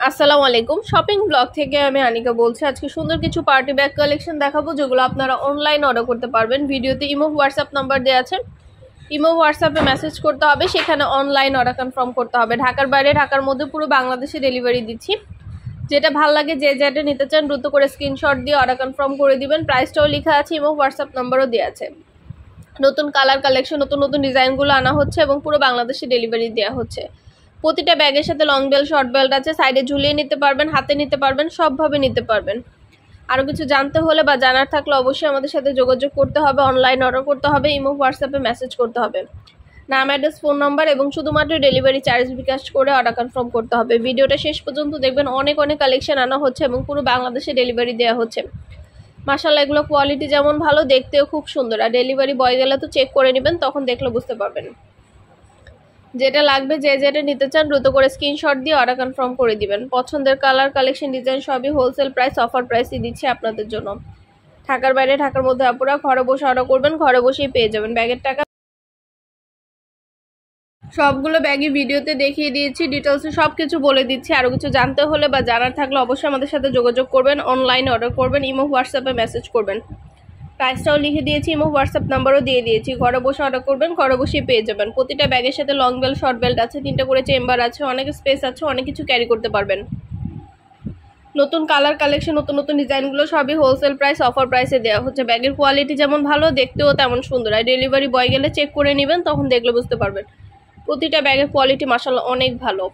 আসসালামু আলাইকুম। Shopping blog থেকে আমি আনিকা বলছি। আজকে সুন্দর কিছু পার্টি ব্যাগ কালেকশন দেখাবো, যেগুলো আপনারা অনলাইন অর্ডার করতে পারবেন। ভিডিওতে ইমো হোয়াটসঅ্যাপ নাম্বার দেওয়া আছে, ইমো হোয়াটসঅ্যাপে মেসেজ করতে হবে, সেখানে অনলাইন অর্ডার কনফার্ম করতে হবে। ঢাকার বাইরে, ঢাকার মধ্যে পুরো বাংলাদেশে ডেলিভারি দিচ্ছি। যেটা ভালো লাগে, যে যেটা নিতে চান দ্রুত করে স্ক্রিনশট দিয়ে অর্ডার কনফার্ম করে দিবেন। প্রাইসটাও লেখা আছে, ইমো হোয়াটসঅ্যাপ নাম্বারও দেওয়া আছে। নতুন কালার কালেকশন, নতুন নতুন ডিজাইনগুলো আনা হচ্ছে এবং পুরো বাংলাদেশে ডেলিভারি দেওয়া হচ্ছে। প্রতিটা ব্যাগের সাথে লং বেল্ট, শর্ট বেল্ট আছে, সাইডে ঝুলিয়ে নিতে পারবেন, হাতে নিতে পারবেন, সবভাবে নিতে পারবেন। আরও কিছু জানতে হলে বা জানার থাকলে অবশ্যই আমাদের সাথে যোগাযোগ করতে হবে, অনলাইন অর্ডার করতে হবে, ইমো হোয়াটসঅ্যাপে মেসেজ করতে হবে। নাম, অ্যাড্রেস, ফোন নাম্বার এবং শুধুমাত্র ডেলিভারি চার্জ বিকাশ করে অর্ডার কনফার্ম করতে হবে। ভিডিওটা শেষ পর্যন্ত দেখবেন, অনেক অনেক কালেকশন আনা হচ্ছে এবং পুরো বাংলাদেশে ডেলিভারি দেওয়া হচ্ছে। মাশাআল্লাহ, এগুলো কোয়ালিটি যেমন ভালো, দেখতেও খুব সুন্দর। আর ডেলিভারি বয় গেলে তো চেক করে নেবেন, তখন দেখলে বুঝতে পারবেন। যেটা লাগবে, যে যেটা নিতে চান দ্রুত করে স্ক্রিনশট দিয়ে অর্ডার কনফার্ম করে দিবেন। পছন্দের কালার, কালেকশন, ডিজাইন সবই হোলসেল প্রাইস, অফার প্রাইসই দিচ্ছি আপনাদের জন্য। ঢাকার বাইরে, ঢাকার মধ্যে আপুরা ঘরে বসে অর্ডার করবেন, ঘরে বসেই পেয়ে যাবেন। ব্যাগের টাকা সবগুলো ব্যাগই ভিডিওতে দেখিয়ে দিয়েছি, ডিটেলসে সব কিছু বলে দিচ্ছি। আরও কিছু জানতে হলে বা জানার থাকলে অবশ্যই আমাদের সাথে যোগাযোগ করবেন, অনলাইনে অর্ডার করবেন, ইমো হোয়াটসঅ্যাপে মেসেজ করবেন। প্রাইসটাও লিখে দিয়েছি, ইমো হোয়াটসঅ্যাপ নাম্বারও দিয়ে দিয়েছি। ঘরে বসে অর্ডার করবেন, ঘরে বসেই পেয়ে যাবেন। প্রতিটা ব্যাগের সাথে লং বেল্ট, শর্ট বেল্ট আছে, 3টা করে চেম্বার আছে, অনেক স্পেস আছে, অনেক কিছু ক্যারি করতে পারবেন। নতুন কালার কালেকশন, নতুন নতুন ডিজাইনগুলো সবই হোলসেল প্রাইস, অফার প্রাইসে দেওয়া হচ্ছে। ব্যাগের কোয়ালিটি যেমন ভালো, দেখতেও তেমন সুন্দর। আর ডেলিভারি বয় গেলে চেক করে নেবেন, তখন দেখলে বুঝতে পারবেন। প্রতিটা ব্যাগের কোয়ালিটি মাশাআল্লাহ অনেক ভালো।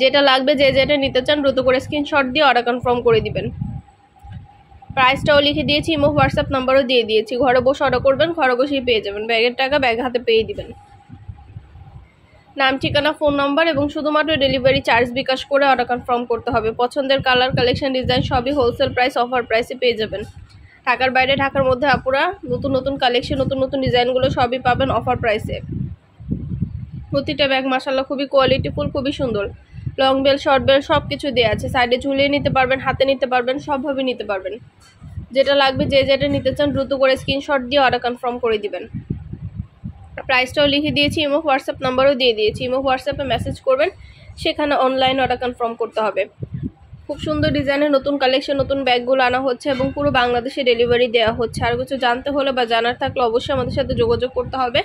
যেটা লাগবে, যে যেটা নিতে চান দ্রুত করে স্ক্রিনশট দিয়ে অর্ডার কনফার্ম করে দিবেন। প্রাইসটাও লিখে দিয়েছি, ইমো হোয়াটসঅ্যাপ নাম্বারও দিয়ে দিয়েছি। ঘরে বসে অর্ডার করবেন, ঘরে বসেই পেয়ে যাবেন। ব্যাগের টাকা ব্যাগ হাতে পেয়ে দিবেন। নাম, ঠিকানা, ফোন নাম্বার এবং শুধুমাত্র ডেলিভারি চার্জ বিকাশ করে অর্ডার কনফার্ম করতে হবে। পছন্দের কালার, কালেকশন, ডিজাইন সবই হোলসেল প্রাইস, অফার প্রাইসে পেয়ে যাবেন। ঢাকার বাইরে, ঢাকার মধ্যে আপুরা নতুন নতুন কালেকশন, নতুন নতুন ডিজাইনগুলো সবই পাবেন অফার প্রাইসে। প্রতিটা ব্যাগ মাশাআল্লাহ খুবই কোয়ালিটিফুল, খুবই সুন্দর। লং বেল্ট, শর্ট বেল্ট সব কিছু দেওয়া আছে। সাইডে ঝুলিয়ে নিতে পারবেন, হাতে নিতে পারবেন, সবভাবে নিতে পারবেন। যেটা লাগবে, যে যেটা নিতে চান দ্রুত করে স্ক্রিনশট দিয়ে অর্ডার কনফার্ম করে দিবেন। প্রাইসটাও লিখে দিয়েছি, ইমো হোয়াটসঅ্যাপ নাম্বারও দিয়ে দিয়েছি। ইমো হোয়াটসঅ্যাপে মেসেজ করবেন, সেখানে অনলাইন অর্ডার কনফার্ম করতে হবে। খুব সুন্দর ডিজাইনের নতুন কালেকশন, নতুন ব্যাগগুলো আনা হচ্ছে এবং পুরো বাংলাদেশে ডেলিভারি দেওয়া হচ্ছে। আর কিছু জানতে হলে বা জানার থাকলে অবশ্যই আমাদের সাথে যোগাযোগ করতে হবে,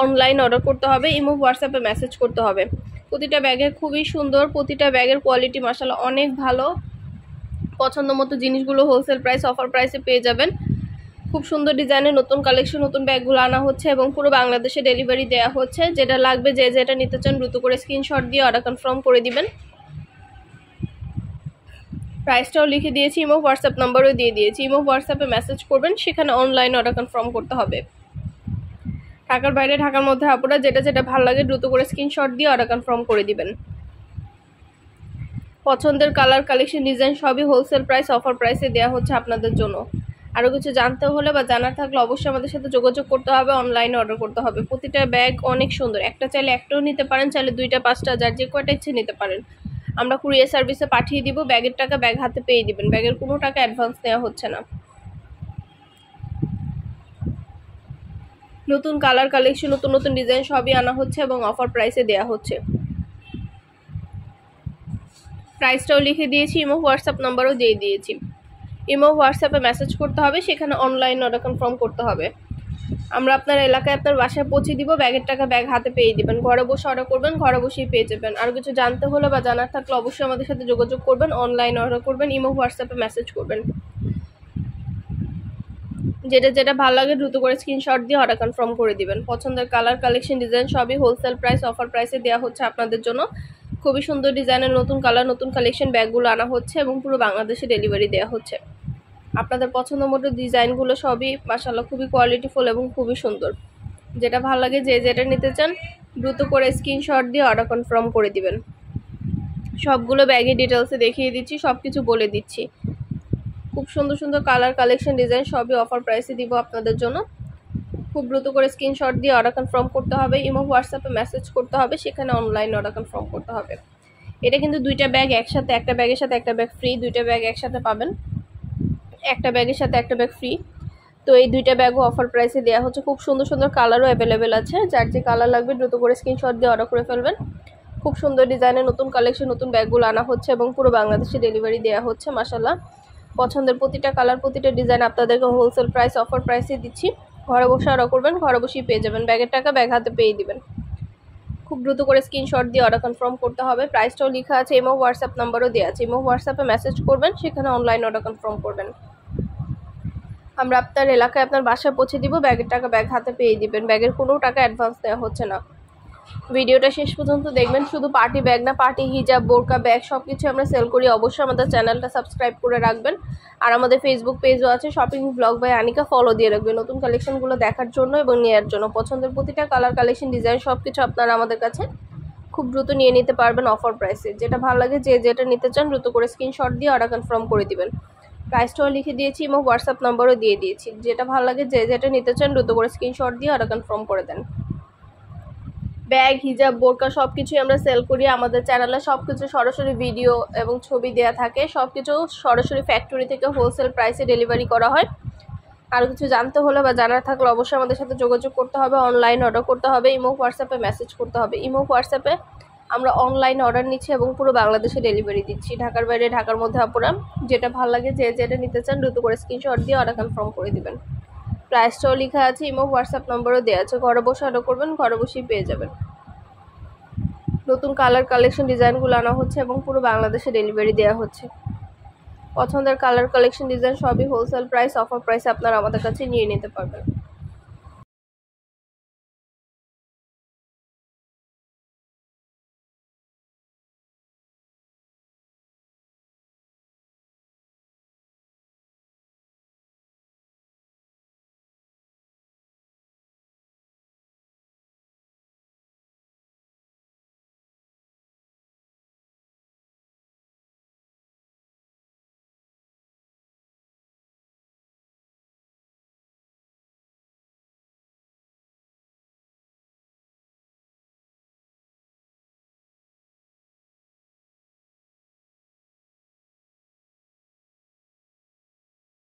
অনলাইন অর্ডার করতে হবে, ইমো হোয়াটসঅ্যাপে মেসেজ করতে হবে। প্রতিটা ব্যাগের খুবই সুন্দর, প্রতিটা ব্যাগের কোয়ালিটি মাশাআল্লাহ অনেক ভালো। পছন্দ মতো জিনিসগুলো হোলসেল প্রাইস, অফার প্রাইসে পেয়ে যাবেন। খুব সুন্দর ডিজাইনের নতুন কালেকশন, নতুন ব্যাগগুলো আনা হচ্ছে এবং পুরো বাংলাদেশে ডেলিভারি দেওয়া হচ্ছে। যেটা লাগবে, যে যেটা নিতে চান দ্রুত করে স্ক্রিনশট দিয়ে অর্ডার কনফার্ম করে দিবেন। প্রাইসটাও লিখে দিয়েছি, ইমো হোয়াটসঅ্যাপ নাম্বারও দিয়ে দিয়েছি। ইমো হোয়াটসঅ্যাপে মেসেজ করবেন, সেখানে অনলাইন অর্ডার কনফার্ম করতে হবে। ঢাকার বাইরে, ঢাকার মধ্যে আপনারা যেটা যেটা ভালো লাগে দ্রুত করে স্ক্রিনশট দিয়ে অর্ডার কনফার্ম করে দিবেন। পছন্দের কালার, কালেকশন, ডিজাইন সবই হোলসেল প্রাইস, অফার প্রাইসে দেওয়া হচ্ছে আপনাদের জন্য। আরও কিছু জানতে হলে বা জানার থাকলে অবশ্যই আমাদের সাথে যোগাযোগ করতে হবে, অনলাইনে অর্ডার করতে হবে। প্রতিটা ব্যাগ অনেক সুন্দর। একটা চাইলে একটাও নিতে পারেন, চাইলে 2টা 5টা, যার যে কয়টা ইচ্ছে নিতে পারেন। আমরা কুরিয়ার সার্ভিসে পাঠিয়ে দিব। ব্যাগের টাকা ব্যাগ হাতে পেয়ে দিবেন। ব্যাগের কোনো টাকা অ্যাডভান্স নেওয়া হচ্ছে না। নতুন কালার, কালেকশন, নতুন নতুন ডিজাইন সবই আনা হচ্ছে এবং অফার প্রাইসে দেওয়া হচ্ছে। প্রাইসটাও লিখে দিয়েছি, ইমো হোয়াটসঅ্যাপ নাম্বারও দিয়ে দিয়েছি। ইমো হোয়াটসঅ্যাপে মেসেজ করতে হবে, সেখানে অনলাইন অর্ডার কনফার্ম করতে হবে। আমরা আপনার এলাকায়, আপনার বাসায় পৌঁছে দিব। ব্যাগের টাকা ব্যাগ হাতে পেয়ে দিবেন। ঘরে বসে অর্ডার করবেন, ঘরে বসেই পেয়ে যাবেন। আর কিছু জানতে হলে বা জানার থাকলে অবশ্যই আমাদের সাথে যোগাযোগ করবেন, অনলাইন অর্ডার করবেন, ইমো হোয়াটসঅ্যাপে মেসেজ করবেন। যেটা যেটা ভালো লাগে দ্রুত করে স্ক্রিনশট দিয়ে অর্ডার কনফার্ম করে দিবেন। পছন্দের কালার, কালেকশন, ডিজাইন সবই হোলসেল প্রাইস, অফার প্রাইসে দেওয়া হচ্ছে আপনাদের জন্য। খুবই সুন্দর ডিজাইনের নতুন কালার, নতুন কালেকশন ব্যাগগুলো আনা হচ্ছে এবং পুরো বাংলাদেশে ডেলিভারি দেওয়া হচ্ছে। আপনাদের পছন্দ মতো ডিজাইনগুলো সবই মাশাআল্লাহ খুবই কোয়ালিটিফুল এবং খুবই সুন্দর। যেটা ভালো লাগে, যে যেটা নিতে চান দ্রুত করে স্ক্রিনশট দিয়ে অর্ডার কনফার্ম করে দিবেন। সবগুলো ব্যাগের ডিটেলসে দেখিয়ে দিচ্ছি, সব কিছু বলে দিচ্ছি। খুব সুন্দর সুন্দর কালার, কালেকশন, ডিজাইন সবই অফার প্রাইসে দিব আপনাদের জন্য। খুব দ্রুত করে স্ক্রিনশট দিয়ে অর্ডার কনফার্ম করতে হবে, ইমো হোয়াটসঅ্যাপে মেসেজ করতে হবে, সেখানে অনলাইন অর্ডার কনফার্ম করতে হবে। এটা কিন্তু 2টা ব্যাগ একসাথে, একটা ব্যাগের সাথে একটা ব্যাগ ফ্রি। 2টা ব্যাগ একসাথে পাবেন, একটা ব্যাগের সাথে একটা ব্যাগ ফ্রি। তো এই 2টা ব্যাগও অফার প্রাইসে দেওয়া হচ্ছে। খুব সুন্দর সুন্দর কালারও অ্যাভেলেবেল আছে। যার যে কালার লাগবে দ্রুত করে স্ক্রিনশট দিয়ে অর্ডার করে ফেলবেন। খুব সুন্দর ডিজাইনের নতুন কালেকশন, নতুন ব্যাগগুলো আনা হচ্ছে এবং পুরো বাংলাদেশে ডেলিভারি দেওয়া হচ্ছে। মাশাআল্লাহ, পছন্দের প্রতিটা কালার, প্রতিটা ডিজাইন আপনাদেরকে হোলসেল প্রাইস, অফার প্রাইসে দিচ্ছি। ঘরে বসে অর্ডার করবেন, ঘরে বসেই পেয়ে যাবেন। ব্যাগের টাকা ব্যাগ হাতে পেয়ে দিবেন। খুব দ্রুত করে স্ক্রিনশট দিয়ে অর্ডার কনফার্ম করতে হবে। প্রাইসটাও লেখা আছে, ইমো হোয়াটসঅ্যাপ নাম্বারও দেওয়া আছে। ইমো হোয়াটসঅ্যাপে মেসেজ করবেন, সেখানে অনলাইন অর্ডার কনফার্ম করবেন। আমরা আপনার এলাকায় আপনার বাসায় পৌঁছে দিব। ব্যাগের টাকা ব্যাগ হাতে পেয়ে দিবেন। ব্যাগের কোনো টাকা অ্যাডভান্স দেওয়া হচ্ছে না। ভিডিওটা শেষ পর্যন্ত দেখবেন। শুধু পার্টি ব্যাগ না, পার্টি হিজাব, বোরকা ব্যাগ সব কিছু আমরা সেল করি। অবশ্যই আমাদের চ্যানেলটা সাবস্ক্রাইব করে রাখবেন। আর আমাদের ফেসবুক পেজও আছে, shopping blog by Anika, follow দিয়ে রাখবেন নতুন কালেকশনগুলো দেখার জন্য এবং নেওয়ার জন্য। পছন্দের প্রতিটা কালার, কালেকশন, ডিজাইন সব কিছু আপনারা আমাদের কাছে খুব দ্রুত নিয়ে নিতে পারবেন অফার প্রাইসে। যেটা ভালো লাগে, যে যেটা নিতে চান দ্রুত করে স্ক্রিনশট দিয়ে অর্ডার কনফার্ম করে দিবেন। প্রাইসটাও লিখে দিয়েছি এবং হোয়াটসঅ্যাপ নাম্বারও দিয়ে দিয়েছি। যেটা ভালো লাগে, যে যেটা নিতে চান দ্রুত করে স্ক্রিনশট দিয়ে অর্ডার কনফার্ম করে দেন। ব্যাগ, হিজাব, বোরকা সব কিছুই আমরা সেল করি। আমাদের চ্যানেলে সব কিছু সরাসরি ভিডিও এবং ছবি দেওয়া থাকে। সব কিছু সরাসরি ফ্যাক্টরি থেকে হোলসেল প্রাইসে ডেলিভারি করা হয়। আরও কিছু জানতে হলে বা জানার থাকলে অবশ্যই আমাদের সাথে যোগাযোগ করতে হবে। অনলাইন অর্ডার করতে হবে, ইমো হোয়াটসঅ্যাপে মেসেজ করতে হবে। ইমো হোয়াটসঅ্যাপে আমরা অনলাইন অর্ডার নিচ্ছি এবং পুরো বাংলাদেশে ডেলিভারি দিচ্ছি। ঢাকার বাইরে, ঢাকার মধ্যে আপুরা যেটা ভালো লাগে, যে যেটা নিতে চান দ্রুত করে স্ক্রিনশট দিয়ে অর্ডার কনফার্ম করে দিবেন। প্রাইসটাও লেখা আছে, ইমো হোয়াটসঅ্যাপ নম্বরও দেওয়া আছে। ঘরে বসে অর্ডার করবেন, ঘরে বসেই পেয়ে যাবেন। নতুন কালার, কালেকশন, ডিজাইনগুলো আনা হচ্ছে এবং পুরো বাংলাদেশে ডেলিভারি দেওয়া হচ্ছে। পছন্দের কালার, কালেকশন, ডিজাইন সবই হোলসেল প্রাইস, অফার প্রাইসে আপনারা আমাদের কাছে নিয়ে নিতে পারবেন।